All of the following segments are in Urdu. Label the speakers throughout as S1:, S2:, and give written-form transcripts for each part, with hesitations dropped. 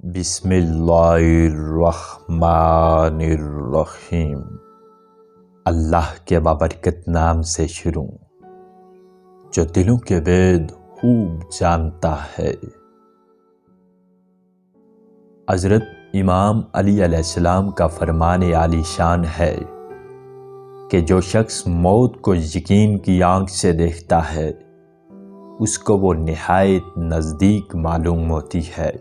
S1: بسم اللہ الرحمن الرحیم۔ اللہ کے بابرکت نام سے شروع جو دلوں کے بید خوب جانتا ہے۔ حضرت امام علی علیہ السلام کا فرمان عالی شان ہے کہ جو شخص موت کو یقین کی آنکھ سے دیکھتا ہے اس کو وہ نہایت نزدیک معلوم ہوتی ہے۔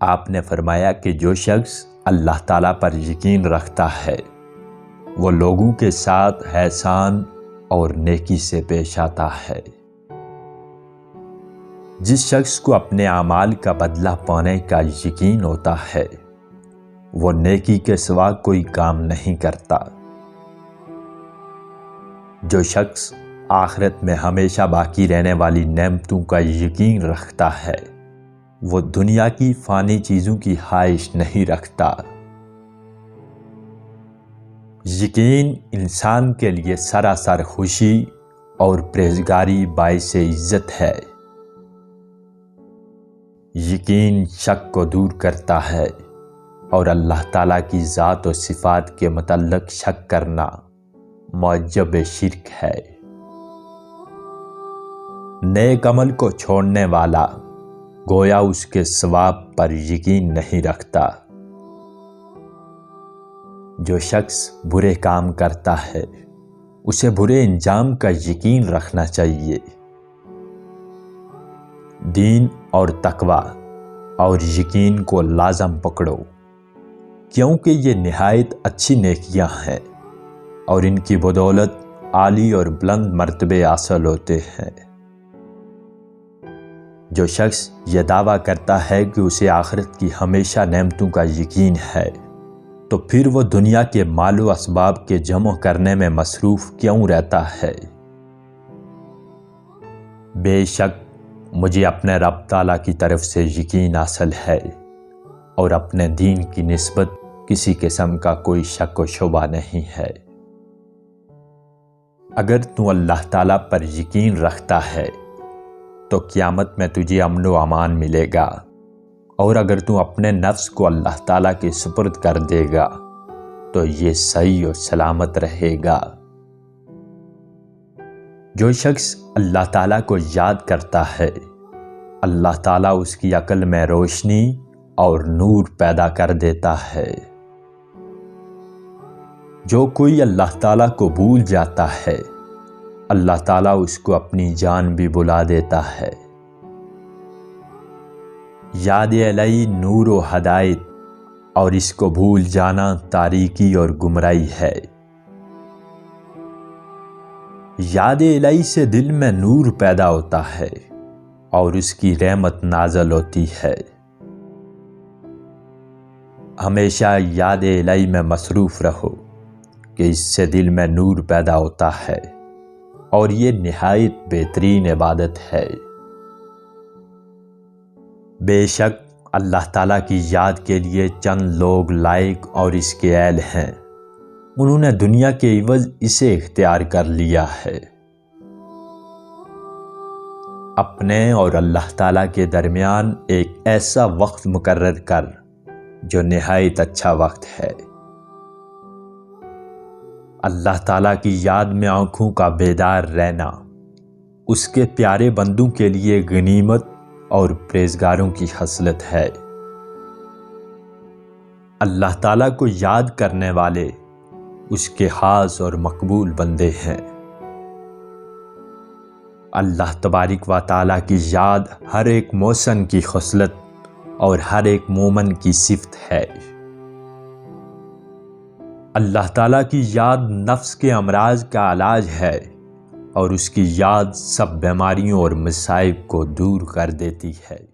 S1: آپ نے فرمایا کہ جو شخص اللہ تعالیٰ پر یقین رکھتا ہے وہ لوگوں کے ساتھ احسان اور نیکی سے پیش آتا ہے۔ جس شخص کو اپنے اعمال کا بدلہ پانے کا یقین ہوتا ہے وہ نیکی کے سوا کوئی کام نہیں کرتا۔ جو شخص آخرت میں ہمیشہ باقی رہنے والی نعمتوں کا یقین رکھتا ہے وہ دنیا کی فانی چیزوں کی خواہش نہیں رکھتا۔ یقین انسان کے لیے سراسر خوشی اور پرہیزگاری باعث عزت ہے۔ یقین شک کو دور کرتا ہے اور اللہ تعالیٰ کی ذات و صفات کے متعلق شک کرنا معجب شرک ہے۔ نیک عمل کو چھوڑنے والا گویا اس کے ثواب پر یقین نہیں رکھتا۔ جو شخص برے کام کرتا ہے اسے برے انجام کا یقین رکھنا چاہیے۔ دین اور تقوی اور یقین کو لازم پکڑو کیونکہ یہ نہایت اچھی نیکیاں ہیں اور ان کی بدولت عالی اور بلند مرتبے حاصل ہوتے ہیں۔ جو شخص یہ دعویٰ کرتا ہے کہ اسے آخرت کی ہمیشہ نعمتوں کا یقین ہے تو پھر وہ دنیا کے مال و اسباب کے جمع کرنے میں مصروف کیوں رہتا ہے؟ بے شک مجھے اپنے رب تعالیٰ کی طرف سے یقین حاصل ہے اور اپنے دین کی نسبت کسی قسم کا کوئی شک و شبہ نہیں ہے۔ اگر تو اللہ تعالیٰ پر یقین رکھتا ہے تو قیامت میں تجھے امن و امان ملے گا، اور اگر تو اپنے نفس کو اللہ تعالیٰ کے سپرد کر دے گا تو یہ صحیح و سلامت رہے گا۔ جو شخص اللہ تعالیٰ کو یاد کرتا ہے اللہ تعالیٰ اس کی عقل میں روشنی اور نور پیدا کر دیتا ہے۔ جو کوئی اللہ تعالیٰ کو بھول جاتا ہے اللہ تعالیٰ اس کو اپنی جان بھی بلا دیتا ہے۔ یاد الہی نور و ہدایت اور اس کو بھول جانا تاریکی اور گمراہی ہے۔ یاد الہی سے دل میں نور پیدا ہوتا ہے اور اس کی رحمت نازل ہوتی ہے۔ ہمیشہ یاد الہی میں مصروف رہو کہ اس سے دل میں نور پیدا ہوتا ہے اور یہ نہایت بہترین عبادت ہے۔ بے شک اللہ تعالیٰ کی یاد کے لیے چند لوگ لائق اور اس کے اہل ہیں، انہوں نے دنیا کے عوض اسے اختیار کر لیا ہے۔ اپنے اور اللہ تعالیٰ کے درمیان ایک ایسا وقت مقرر کر جو نہایت اچھا وقت ہے۔ اللہ تعالیٰ کی یاد میں آنکھوں کا بیدار رہنا اس کے پیارے بندوں کے لیے غنیمت اور پرہیزگاروں کی خصلت ہے۔ اللہ تعالیٰ کو یاد کرنے والے اس کے خاص اور مقبول بندے ہیں۔ اللہ تبارک و تعالیٰ کی یاد ہر ایک محسن کی خصلت اور ہر ایک مومن کی صفت ہے۔ اللہ تعالیٰ کی یاد نفس کے امراض کا علاج ہے اور اس کی یاد سب بیماریوں اور مصائب کو دور کر دیتی ہے۔